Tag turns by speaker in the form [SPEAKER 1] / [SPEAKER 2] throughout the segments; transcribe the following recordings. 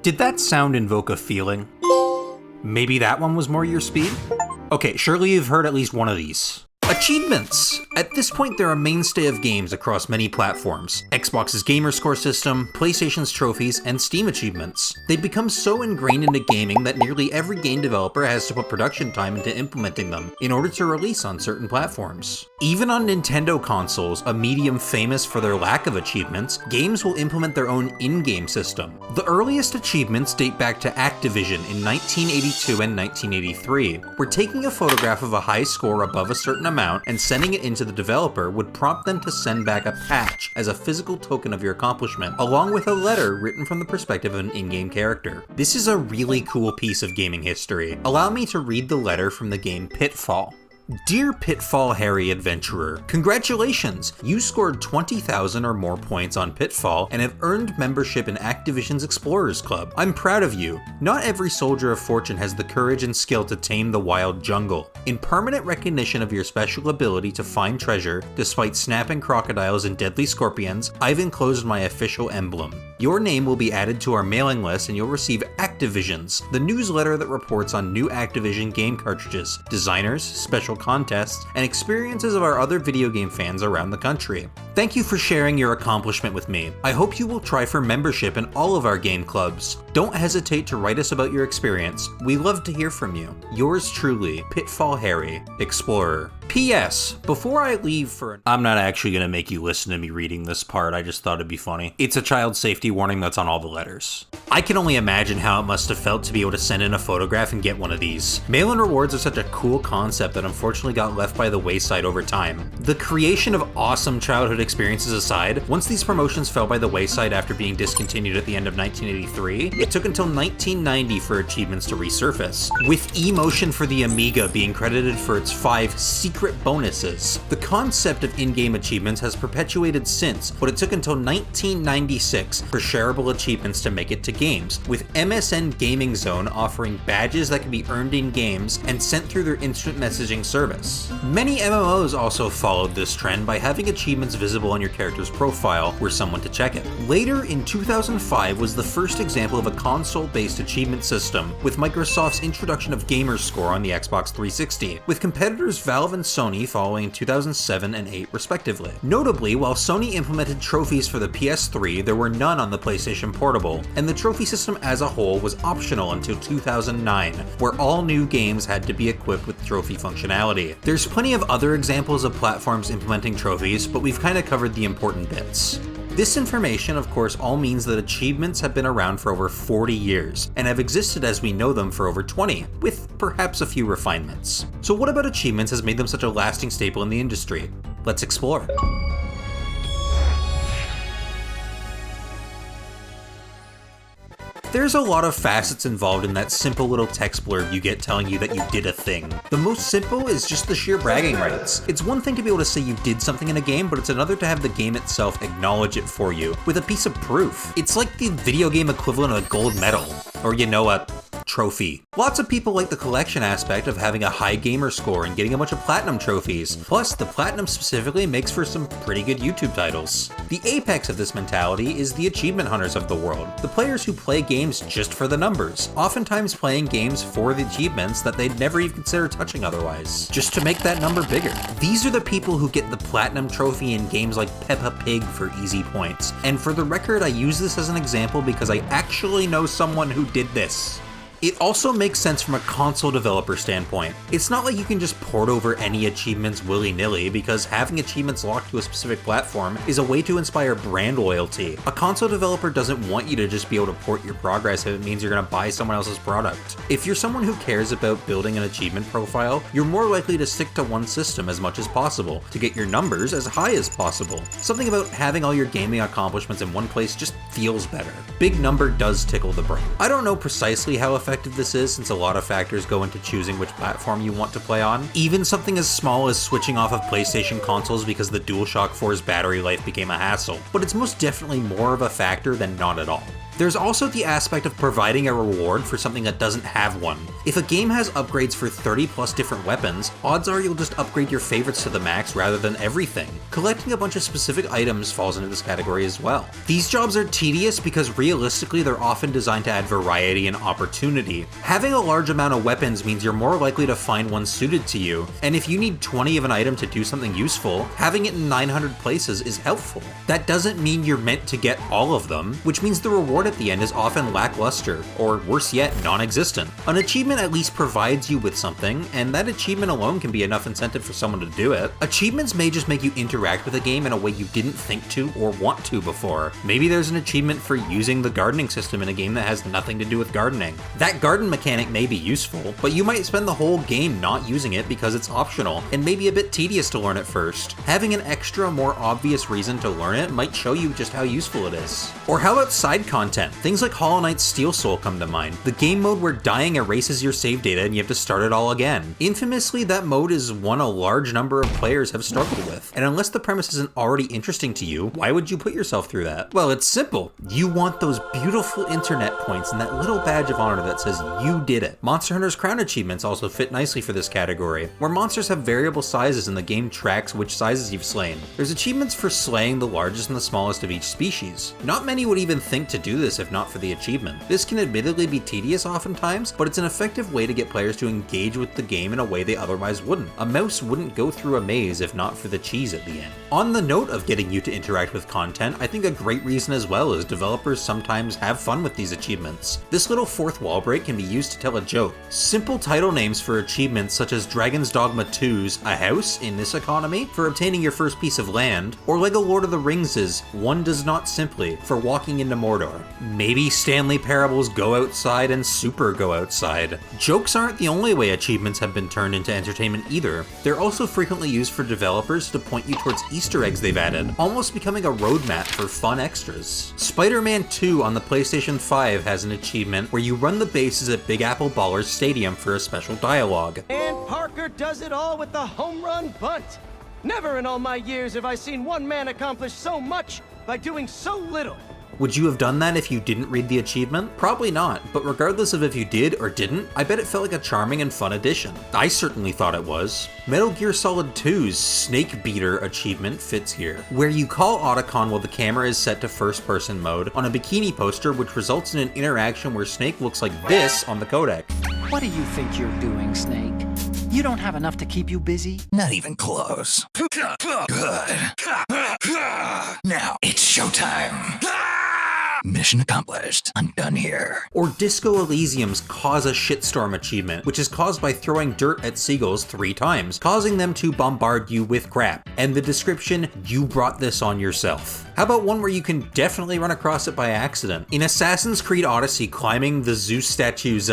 [SPEAKER 1] Did that sound invoke a feeling? Maybe that one was more your speed? Okay, surely you've heard at least one of these. Achievements! At this point, they're a mainstay of games across many platforms. Xbox's gamer score system, PlayStation's trophies, and Steam achievements. They've become so ingrained into gaming that nearly every game developer has to put production time into implementing them in order to release on certain platforms. Even on Nintendo consoles, a medium famous for their lack of achievements, games will implement their own in-game system. The earliest achievements date back to Activision in 1982 and 1983, where taking a photograph of a high score above a certain amount and sending it into the developer would prompt them to send back a patch as a physical token of your accomplishment, along with a letter written from the perspective of an in-game character. This is a really cool piece of gaming history. Allow me to read the letter from the game Pitfall. Dear Pitfall Harry Adventurer, congratulations! You scored 20,000 or more points on Pitfall and have earned membership in Activision's Explorers Club. I'm proud of you. Not every soldier of fortune has the courage and skill to tame the wild jungle. In permanent recognition of your special ability to find treasure, despite snapping crocodiles and deadly scorpions, I've enclosed my official emblem. Your name will be added to our mailing list and you'll receive Activisions, the newsletter that reports on new Activision game cartridges, designers, special contests, and experiences of our other video game fans around the country. Thank you for sharing your accomplishment with me. I hope you will try for membership in all of our game clubs. Don't hesitate to write us about your experience. We love to hear from you. Yours truly, Pitfall Harry, Explorer. P.S. Before I leave I'm not actually going to make you listen to me reading this part, I just thought it'd be funny. It's a child safety warning that's on all the letters. I can only imagine how it must have felt to be able to send in a photograph and get one of these. Mail-in rewards are such a cool concept that unfortunately got left by the wayside over time. The creation of awesome childhood experiences aside, once these promotions fell by the wayside after being discontinued at the end of 1983, it took until 1990 for achievements to resurface, with eMotion for the Amiga being credited for its 5 secret bonuses. The concept of in-game achievements has perpetuated since, but it took until 1996 for shareable achievements to make it to games, with MSN Gaming Zone offering badges that can be earned in games and sent through their instant messaging service. Many MMOs also followed this trend by having achievements visible on your character's profile were someone to check it. Later in 2005 was the first example of a console-based achievement system, with Microsoft's introduction of Gamerscore on the Xbox 360, with competitors Valve and Sony following in 2007 and 8 respectively. Notably, while Sony implemented trophies for the PS3, there were none on the PlayStation Portable, and the trophy system as a whole was optional until 2009, where all new games had to be equipped with trophy functionality. There's plenty of other examples of platforms implementing trophies, but we've kind of covered the important bits. This information, of course, all means that achievements have been around for over 40 years, and have existed as we know them for over 20, with perhaps a few refinements. So what about achievements has made them such a lasting staple in the industry? Let's explore. There's a lot of facets involved in that simple little text blurb you get telling you that you did a thing. The most simple is just the sheer bragging rights. It's one thing to be able to say you did something in a game, but it's another to have the game itself acknowledge it for you with a piece of proof. It's like the video game equivalent of a gold medal, or a trophy. Lots of people like the collection aspect of having a high gamer score and getting a bunch of platinum trophies. Plus, the platinum specifically makes for some pretty good YouTube titles. The apex of this mentality is the achievement hunters of the world, the players who play games just for the numbers, oftentimes playing games for the achievements that they'd never even consider touching otherwise, just to make that number bigger. These are the people who get the platinum trophy in games like Peppa Pig for easy points. And for the record, I use this as an example because I actually know someone who did this. It also makes sense from a console developer standpoint. It's not like you can just port over any achievements willy-nilly, because having achievements locked to a specific platform is a way to inspire brand loyalty. A console developer doesn't want you to just be able to port your progress if it means you're going to buy someone else's product. If you're someone who cares about building an achievement profile, you're more likely to stick to one system as much as possible to get your numbers as high as possible. Something about having all your gaming accomplishments in one place just feels better. Big number does tickle the brain. I don't know precisely how effective this is, since a lot of factors go into choosing which platform you want to play on. Even something as small as switching off of PlayStation consoles because the DualShock 4's battery life became a hassle, but it's most definitely more of a factor than not at all. There's also the aspect of providing a reward for something that doesn't have one. If a game has upgrades for 30 plus different weapons, odds are you'll just upgrade your favorites to the max rather than everything. Collecting a bunch of specific items falls into this category as well. These jobs are tedious because realistically they're often designed to add variety and opportunity. Having a large amount of weapons means you're more likely to find one suited to you, and if you need 20 of an item to do something useful, having it in 900 places is helpful. That doesn't mean you're meant to get all of them, which means the reward at the end is often lackluster, or worse yet, non-existent. An achievement at least provides you with something, and that achievement alone can be enough incentive for someone to do it. Achievements may just make you interact with a game in a way you didn't think to or want to before. Maybe there's an achievement for using the gardening system in a game that has nothing to do with gardening. That garden mechanic may be useful, but you might spend the whole game not using it because it's optional, and maybe a bit tedious to learn at first. Having an extra, more obvious reason to learn it might show you just how useful it is. Or how about side content? Things like Hollow Knight's Steel Soul come to mind, the game mode where dying erases your save data and you have to start it all again. Infamously, that mode is one a large number of players have struggled with, and unless the premise isn't already interesting to you, why would you put yourself through that? Well, it's simple. You want those beautiful internet points and that little badge of honor that says you did it. Monster Hunter's Crown achievements also fit nicely for this category, where monsters have variable sizes and the game tracks which sizes you've slain. There's achievements for slaying the largest and the smallest of each species. Not many would even think to do this if not for the achievement. This can admittedly be tedious oftentimes, but it's an effective way to get players to engage with the game in a way they otherwise wouldn't. A mouse wouldn't go through a maze if not for the cheese at the end. On the note of getting you to interact with content, I think a great reason as well is developers sometimes have fun with these achievements. This little fourth wall break can be used to tell a joke. Simple title names for achievements such as Dragon's Dogma 2's A House in this economy for obtaining your first piece of land, or LEGO Lord of the Rings' One Does Not Simply for walking into Mordor. Maybe Stanley Parable's Go Outside and Super Go Outside. Jokes aren't the only way achievements have been turned into entertainment either. They're also frequently used for developers to point you towards Easter eggs they've added, almost becoming a roadmap for fun extras. Spider-Man 2 on the PlayStation 5 has an achievement where you run the bases at Big Apple Ballers Stadium for a special dialogue.
[SPEAKER 2] And Parker does it all with the home run bunt. Never in all my years have I seen one man accomplish so much by doing so little.
[SPEAKER 1] Would you have done that if you didn't read the achievement? Probably not, but regardless of if you did or didn't, I bet it felt like a charming and fun addition. I certainly thought it was. Metal Gear Solid 2's Snake Beater achievement fits here, where you call Otacon while the camera is set to first-person mode on a bikini poster, which results in an interaction where Snake looks like this on the codec.
[SPEAKER 3] What do you think you're doing, Snake? You don't have enough to keep you busy?
[SPEAKER 4] Not even close. Good. Now it's showtime. Mission accomplished. I'm done here.
[SPEAKER 1] Or Disco Elysium's Cause a Shitstorm achievement, which is caused by throwing dirt at seagulls 3 times, causing them to bombard you with crap. And the description, you brought this on yourself. How about one where you can definitely run across it by accident? In Assassin's Creed Odyssey, climbing the Zeus statue's,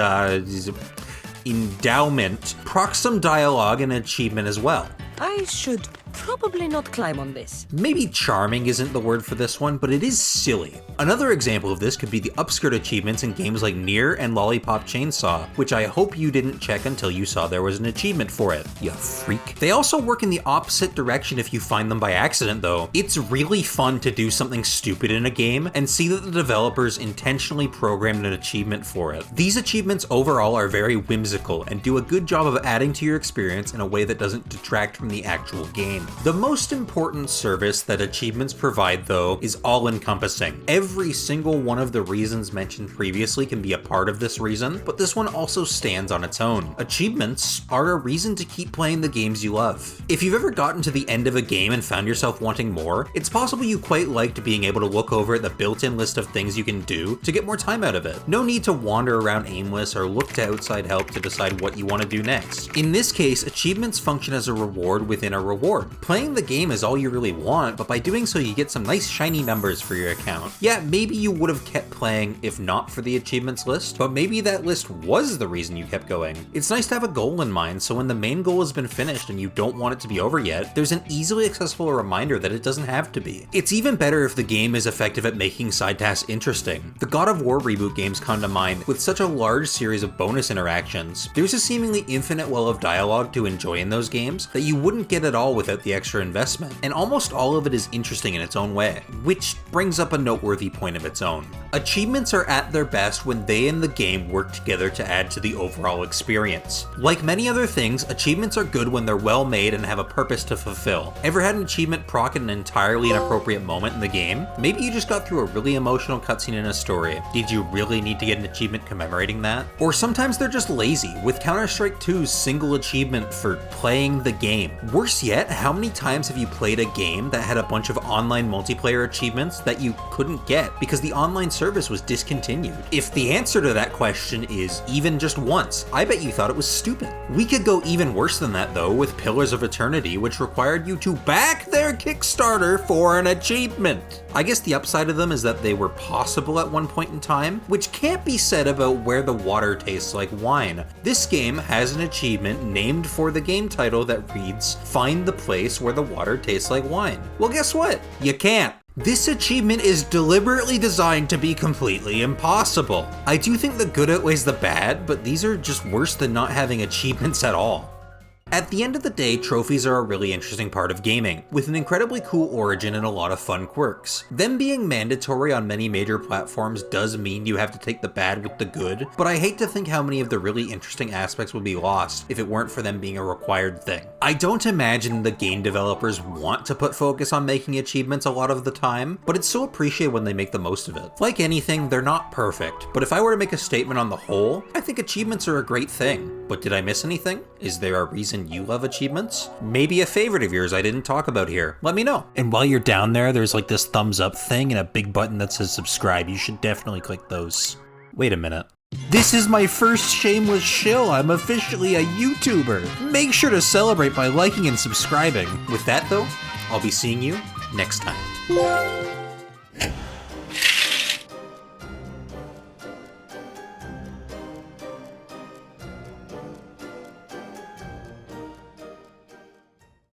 [SPEAKER 1] endowment procs some dialogue and achievement as well.
[SPEAKER 5] I should probably not climb on this.
[SPEAKER 1] Maybe charming isn't the word for this one, but it is silly. Another example of this could be the upskirt achievements in games like Nier and Lollipop Chainsaw, which I hope you didn't check until you saw there was an achievement for it, you freak. They also work in the opposite direction if you find them by accident though. It's really fun to do something stupid in a game and see that the developers intentionally programmed an achievement for it. These achievements overall are very whimsical and do a good job of adding to your experience in a way that doesn't detract from the actual game. The most important service that achievements provide, though, is all-encompassing. Every single one of the reasons mentioned previously can be a part of this reason, but this one also stands on its own. Achievements are a reason to keep playing the games you love. If you've ever gotten to the end of a game and found yourself wanting more, it's possible you quite liked being able to look over at the built-in list of things you can do to get more time out of it. No need to wander around aimless or look to outside help to decide what you want to do next. In this case, achievements function as a reward within a reward. Playing the game is all you really want, but by doing so you get some nice shiny numbers for your account. Yeah, maybe you would have kept playing if not for the achievements list, but maybe that list was the reason you kept going. It's nice to have a goal in mind, so when the main goal has been finished and you don't want it to be over yet, there's an easily accessible reminder that it doesn't have to be. It's even better if the game is effective at making side tasks interesting. The God of War reboot games come to mind with such a large series of bonus interactions. There's a seemingly infinite well of dialogue to enjoy in those games that you wouldn't get at all without the extra investment, and almost all of it is interesting in its own way, which brings up a noteworthy point of its own. Achievements are at their best when they and the game work together to add to the overall experience. Like many other things, achievements are good when they're well made and have a purpose to fulfill. Ever had an achievement proc at an entirely inappropriate moment in the game? Maybe you just got through a really emotional cutscene in a story. Did you really need to get an achievement commemorating that? Or sometimes they're just lazy, with Counter-Strike 2's single achievement for playing the game. Worse yet, how many times have you played a game that had a bunch of online multiplayer achievements that you couldn't get because the online service was discontinued? If the answer to that question is even just once, I bet you thought it was stupid. We could go even worse than that though with Pillars of Eternity, which required you to back their Kickstarter for an achievement. I guess the upside of them is that they were possible at one point in time, which can't be said about Where the Water Tastes Like Wine. This game has an achievement named for the game title that reads, "Find the place where the water tastes like wine." Well, guess what? You can't. This achievement is deliberately designed to be completely impossible. I do think the good outweighs the bad, but these are just worse than not having achievements at all. At the end of the day, trophies are a really interesting part of gaming, with an incredibly cool origin and a lot of fun quirks. Them being mandatory on many major platforms does mean you have to take the bad with the good, but I hate to think how many of the really interesting aspects would be lost if it weren't for them being a required thing. I don't imagine the game developers want to put focus on making achievements a lot of the time, but it's so appreciated when they make the most of it. Like anything, they're not perfect, but if I were to make a statement on the whole, I think achievements are a great thing. But did I miss anything? Is there a reason you love achievements? Maybe a favorite of yours I didn't talk about here. Let me know. And while you're down there, there's like this thumbs up thing and a big button that says subscribe. You should definitely click those. Wait a minute. This is my first shameless shill. I'm officially a YouTuber. Make sure to celebrate by liking and subscribing. With that though, I'll be seeing you next time.